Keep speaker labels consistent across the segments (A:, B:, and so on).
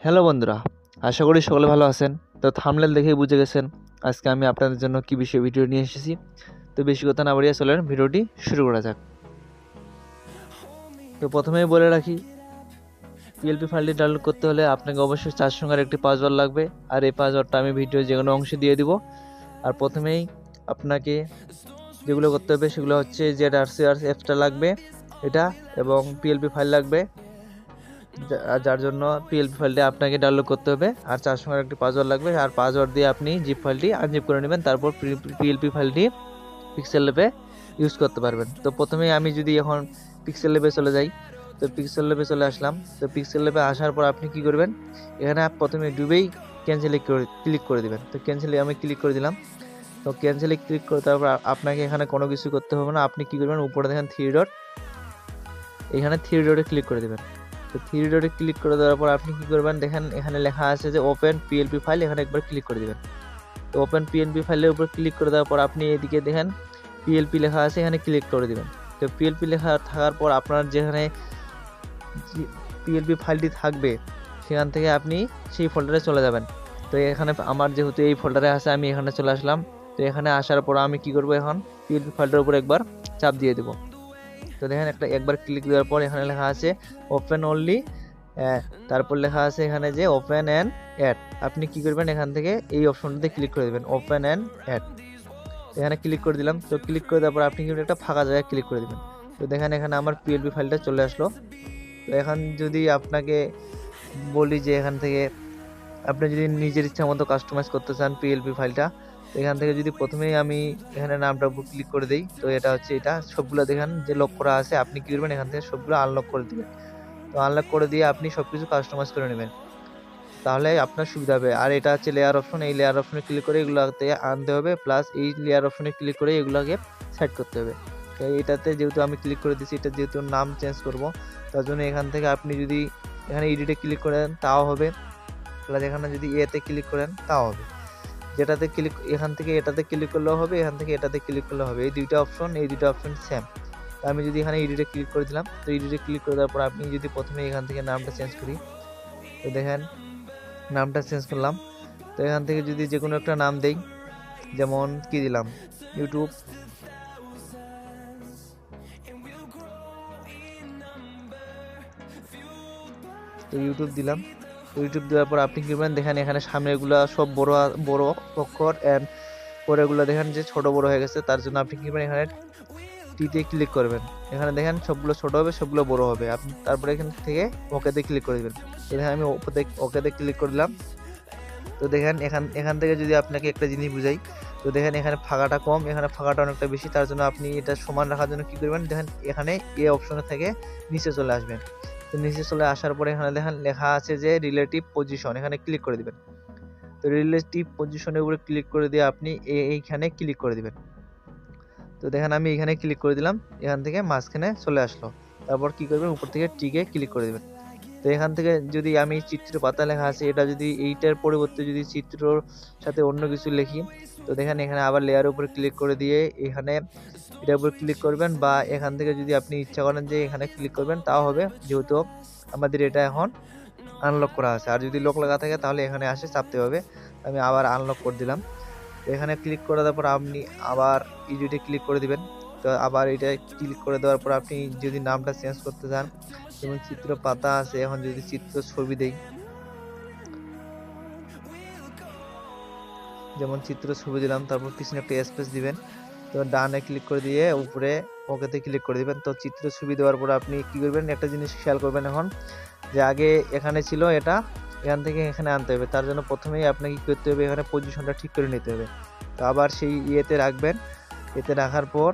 A: Hello বন্ধুরা, আশা করি সকলে ভালো আছেন। তো থাম্বনেল দেখেই বুঝে গেছেন আজকে আমি আপনাদের জন্য কি বিষয়ে ভিডিও নিয়ে এসেছি। তো বেশি কথা না বাড়িয়ে চলেন ভিডিওটি শুরু করা যাক। তো প্রথমেই বলে রাখি, পিএলপি ফাইলটি ডাউনলোড করতে হলে আপনাকে অবশ্যই 4 সংখ্যার একটি পাসওয়ার্ড লাগবে, আর এই পাসওয়ার্ডটা আমি ভিডিওর যে কোনো অংশে দিয়ে দিব। আর প্রথমেই আপনাকে যেগুলো করতে হবে সেগুলো হচ্ছে ZRCR অ্যাপসটা লাগবে এটা, এবং পিএলপি ফাইল লাগবে, যার জন্য পিএলপি ফাইলটি আপনাকে ডাউনলোড করতে হবে। আর 4 সংখ্যার একটি পাসওয়ার্ড লাগবে, আর পাসওয়ার্ড দিয়ে আপনি জিপ ফাইলটি আনজিপ করে নেবেন। তারপর পিএলপি ফাইলটি পিক্সেল ল্যাবে ইউজ করতে পারবেন। তো প্রথমে আমি যদি এখন পিক্সেল ল্যাবে চলে যাই, তো পিক্সেল ল্যাবে চলে আসলাম। তো পিক্সেল ল্যাবে আসার পর আপনি কি করবেন, এখানে প্রথমে ডুবেই ক্যান্সেলে ক্লিক করে দিবেন। তো ক্যান্সেলে আমি ক্লিক করে দিলাম। তো ক্যান্সেলে ক্লিক করে তারপর আপনাকে এখানে কোনো কিছু করতে হবে না। আপনি কি করবেন, উপরে দেখেন থ্রি ডট, এখানে থ্রি ডটে ক্লিক করে দেবেন। তো থ্রি ডটে ক্লিক করে দেওয়ার পর আপনি কি করবেন, দেখেন এখানে লেখা আছে যে ওপেন পিএলপি ফাইল, এখানে একবার ক্লিক করে দেবেন। তো ওপেন পিএলপি ফাইলের উপর ক্লিক করে দেওয়ার পর আপনি এদিকে দেখেন পিএলপি লেখা আছে, এখানে ক্লিক করে দেবেন। তো পিএলপি লেখা থাকার পর আপনার যেখানে পিএলপি ফাইলটি থাকবে সেখান থেকে আপনি সেই ফোল্ডারে চলে যাবেন। তো এখানে আমার যেহেতু এই ফোল্ডারে আছে, আমি এখানে চলে আসলাম। তো এখানে আসার পর আমি কি করব, এখন পিএলপি ফাইলটার উপর একবার চাপ দিয়ে দেবো। তো দেখেন একবার ক্লিক দেওয়ার পর এখানে লেখা আছে ওপেন অনলি, তারপর লেখা আছে এখানে যে ওপেন অ্যান্ড অ্যাড। আপনি কি করবেন, এখান থেকে এই অপশনটাতে ক্লিক করে দেবেন, ওপেন অ্যান্ড অ্যাড। এখানে ক্লিক করে দিলাম। তো ক্লিক করে দেওয়ার পর আপনি কিন্তু একটা ফাঁকা জায়গায় ক্লিক করে দেবেন। তো দেখেন এখানে আমার পিএলপি ফাইলটা চলে আসলো। তো এখন যদি আপনাকে বলি যে এখান থেকে আপনি যদি নিজের ইচ্ছা মতো কাস্টমাইজ করতে চান পিএলপি ফাইলটা, এখান থেকে যদি প্রথমেই আমি এখানে নামটা ক্লিক করে দিই, তো এটা হচ্ছে এটা সবগুলো দেখেন যে লক করা আছে, আপনি কি করবেন, এখান থেকে সবগুলো আনলক করে দিবেন। তো আনলক করে দিয়ে আপনি সবকিছু কাস্টমাইজ করে নেবেন, তাহলে আপনার সুবিধা হবে। আর এটা হচ্ছে লেয়ার অপশন, এই লেয়ার অপশনে ক্লিক করে এগুলোতে আনতে হবে, প্লাস এই লেয়ার অপশনে ক্লিক করে এগুলোকে সেট করতে হবে। তো এটাতে যেহেতু আমি ক্লিক করে দিচ্ছি, এটা যেহেতু নাম চেঞ্জ করব, তার জন্য এখান থেকে আপনি যদি এখানে এডিটে ক্লিক করেন তাও হবে, প্লাস এখানে যদি এতে ক্লিক করেন তাও হবে। যেটাতে ক্লিক, এখান থেকে এটাতে ক্লিক করলেও হবে, এখান থেকে এটাতে ক্লিক করলেও হবে। এই দুইটা অপশন সেম। আমি যদি এখানে এডিটে ক্লিক করে দিলাম, তো এডিটে ক্লিক করে দেওয়ার পর আপনি যদি প্রথমে এখান থেকে নামটা চেঞ্জ করি, তো দেখেন নামটা চেঞ্জ করলাম। তো এখান থেকে যদি যে কোনো একটা নাম দেই, যেমন কি দিলাম, ইউটিউব। তো ইউটিউব দিলাম। তো ইউটিউব দেওয়ার পর আপনি কি করবেন, দেখেন এখানে সামনেগুলো সব বড় বড় অক্ষর, অ্যান্ড পরেগুলো দেখেন যে ছোট বড় হয়ে গেছে। তার জন্য আপনি কি করবেন, এখানে টিতে ক্লিক করবেন। এখানে দেখেন সবগুলো ছোট হবে, সবগুলো বড় হবে। আপনি তারপরে এখান থেকে ওকেতে ক্লিক করে দেবেন। তো দেখেন আমি ওকেতে ক্লিক করে দিলাম। তো দেখেন এখান থেকে যদি আপনাকে একটা জিনিস বুঝাই, তো দেখেন এখানে ফাঁকাটা কম, এখানে ফাঁকাটা অনেকটা বেশি। তার জন্য আপনি এটা সমান রাখার জন্য কি করবেন, দেখেন এখানে এ অপশনে থেকে নিচে চলে আসবেন। তো নিচে চলে আসার পরে এখানে দেখেন লেখা আছে যে রিলেটিভ পজিশন, এখানে ক্লিক করে দিবেন। তো রিলেটিভ পজিশনের উপরে ক্লিক করে দিয়ে আপনি এইখানে ক্লিক করে দিবেন। তো দেখেন আমি এখানে ক্লিক করে দিলাম, এখান থেকে মাঝখানে চলে আসলো। তারপর কি করবেন, উপর থেকে টিকে ক্লিক করে দেবেন। তো এখান থেকে যদি আমি চিত্র পাতা লেখা আছে, এটা যদি এইটার পরিবর্তে যদি চিত্রর সাথে অন্য কিছু লিখি, তো দেখেন এখানে আবার লেয়ারের উপর ক্লিক করে দিয়ে এখানে এটার উপর ক্লিক করবেন, বা এখান থেকে যদি আপনি ইচ্ছা করেন যে এখানে ক্লিক করবেন তাও হবে, যেহেতু আমাদের এটা এখন আনলক করা আছে। আর যদি লক লাগা থাকে তাহলে এখানে আসে চাপতে হবে। আমি আবার আনলক করে দিলাম। তো এখানে ক্লিক করে দেওয়ার পর আপনি আবার এডিটে ক্লিক করে দিবেন। তো আবার এটা ক্লিক করে দেওয়ার পর আপনি যদি নামটা চেঞ্জ করতে চান, যেমন চিত্র পাতা আছে, এখন যদি চিত্র ছবি দেই, যেমন চিত্র ছবি দিলাম, তারপর পিছনে একটা স্পেস দিবেন। তো ডানে ক্লিক করে দিয়ে উপরে ওকেতে ক্লিক করে দিবেন। তো চিত্র ছবি দেওয়ার পর আপনি কি করবেন, একটা জিনিস খেয়াল করবেন, এখন যে আগে এখানে ছিল এটা, এখান থেকে এখানে আনতে হবে। তার জন্য প্রথমেই আপনাকে কি করতে হবে, এখানে পজিশনটা ঠিক করে নিতে হবে। তো আবার সেই ইয়েতে রাখবেন। এতে রাখার পর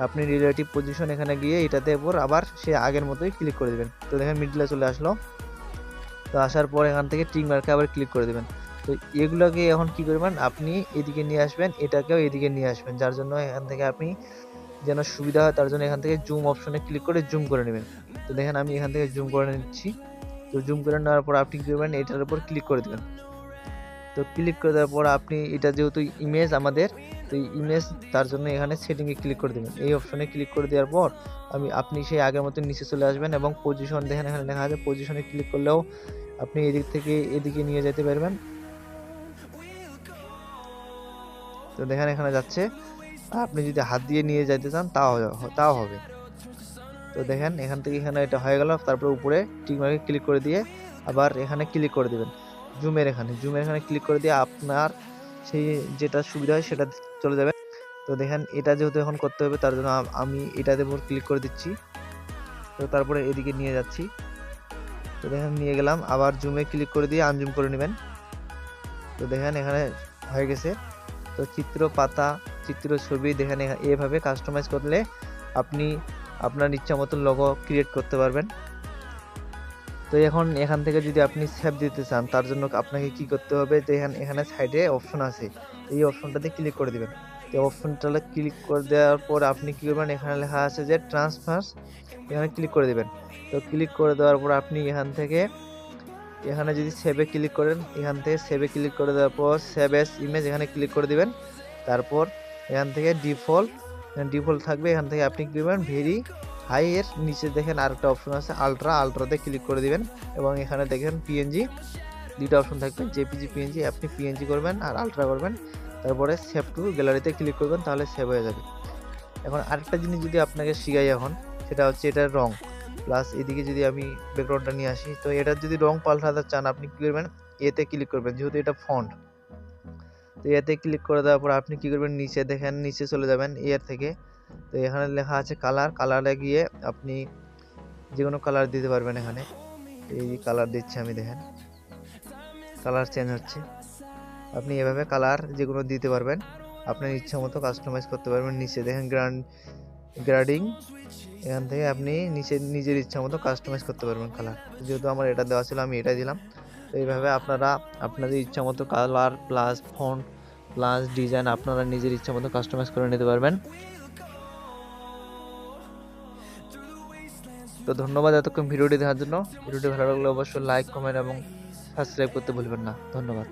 A: আপনি রিলেটিভ পজিশন এখানে গিয়ে এটাতে উপর আবার সে আগের মতোই ক্লিক করে দেবেন। তো দেখেন মিডলে চলে আসলো। তো আসার পর এখান থেকে টিক মার্কে আবার ক্লিক করে দেবেন। তো এগুলোকে এখন কি করবেন, আপনি এদিকে নিয়ে আসবেন, এটাকেও এদিকে নিয়ে আসবেন, যার জন্য এখান থেকে আপনি যেন সুবিধা হয় তার জন্য এখান থেকে জুম অপশনে ক্লিক করে জুম করে নেবেন। তো দেখেন আমি এখান থেকে জুম করে নিচ্ছি। তো জুম করে নেওয়ার পর আপনি কি করবেন, এটার উপর ক্লিক করে দেবেন। তো তো ক্লিক করে দেওয়ার পর আপনি এটা যেহেতু ইমেজ আমাদের, তো ইমেজ তার জন্য এখানে সেটিংয়ে ক্লিক করে দেবেন। এই অপশনে ক্লিক করে দেওয়ার পর আপনি সেই আগের মতো নিচে চলে আসবেন এবং পজিশন দেখেন এখানে লেখা আছে, পজিশনে ক্লিক করলেও আপনি এদিক থেকে এদিকে নিয়ে যেতে পারবেন। তো দেখেন এখানে যাচ্ছে, আপনি যদি হাত দিয়ে নিয়ে যেতে চান তাও হবে। তো দেখেন এখান থেকে এখানে এটা হয়ে গেল। তারপর উপরে টিক মার্কে ক্লিক করে দিয়ে আবার এখানে ক্লিক করে দিবেন, জুমের এখানে ক্লিক করে দিয়ে আপনার সেই যেটা সুবিধা হয় সেটা চলে যাবে। তো দেখেন এটা যেহেতু এখন করতে হবে, তার জন্য আমি এটাতে উপর ক্লিক করে দিচ্ছি। তো তারপরে এদিকে নিয়ে যাচ্ছি। তো দেখেন নিয়ে গেলাম, আবার জুমে ক্লিক করে দিয়ে আনজুম করে নেবেন। তো দেখেন এখানে হয়ে গেছে। তো চিত্র পাতা, চিত্র ছবি দেখেন এভাবে কাস্টমাইজ করলে আপনি আপনার ইচ্ছা মতো লোগো ক্রিয়েট করতে পারবেন। তো এখন এখান থেকে যদি আপনি সেভ দিতে চান, তার জন্য আপনাকে কি করতে হবে, যে এখানে সাইডে অপশন আছে, এই অপশনটাতে ক্লিক করে দিবেন। তো অপশনটা ক্লিক করে দেওয়ার পর আপনি কি করবেন, এখানে লেখা আছে যে ট্রান্সফার, এখানে ক্লিক করে দিবেন। তো ক্লিক করে দেওয়ার পর আপনি এখানে যদি সেভে ক্লিক করেন, এখান থেকে সেভে ক্লিক করে দেওয়ার পর সেভ এস ইমেজ এখানে ক্লিক করে দিবেন। তারপর এখান থেকে ডিফল্ট থাকবে, এখান থেকে আপনি কি করবেন, ভেরি হাই এর নিচে দেখেন আরেকটা অপশন আছে আলট্রাতে ক্লিক করে দিবেন এবং এখানে দেখেন পিএনজি দুইটা অপশন থাকবে, জেপিজি পিএনজি, আপনি পিএনজি করবেন আর আলট্রা করবেন। তারপরে সেভ টু গ্যালারিতে ক্লিক করবেন, তাহলে সেভ হয়ে যাবে। এখন আরেকটা জিনিস যদি আপনাকে শিখাই এখন, সেটা হচ্ছে এটার রং প্লাস এদিকে যদি আমি ব্যাকগ্রাউন্ডটা নিয়ে আসি, তো এটার যদি রং পাল্টাতে চান আপনি কি করবেন, এতে ক্লিক করবেন, যেহেতু এটা ফন্ট। তো এতে ক্লিক করে দেওয়ার পর আপনি কি করবেন, নিচে দেখেন নিচে চলে যাবেন এর থেকে। তো এখানে লেখা আছে কালারে গিয়ে আপনি যে কোনো কালার দিতে পারবেন। এখানে এই কালার দিচ্ছি আমি, দেখেন কালার চেঞ্জ হচ্ছে। আপনি এভাবে কালার যে কোনো দিতে পারবেন, আপনার ইচ্ছা মতো কাস্টমাইজ করতে পারবেন। নিচে দেখেন গ্রেডিং, এখান থেকে আপনি নিজের ইচ্ছা মতো কাস্টমাইজ করতে পারবেন কালার। যেহেতু আমার এটা দেওয়া ছিল আমি এটাই দিলাম। তো এইভাবে আপনারা আপনাদের ইচ্ছা মতো colour plus font plus design আপনারা নিজের ইচ্ছা মতো কাস্টমাইজ করে নিতে পারবেন। তো ধন্যবাদ এতক্ষণ ভিডিওটি দেখার জন্য। ভিডিওটি ভালো লাগলে অবশ্যই লাইক, কমেন্ট এবং সাবস্ক্রাইব করতে ভুলবেন না। ধন্যবাদ।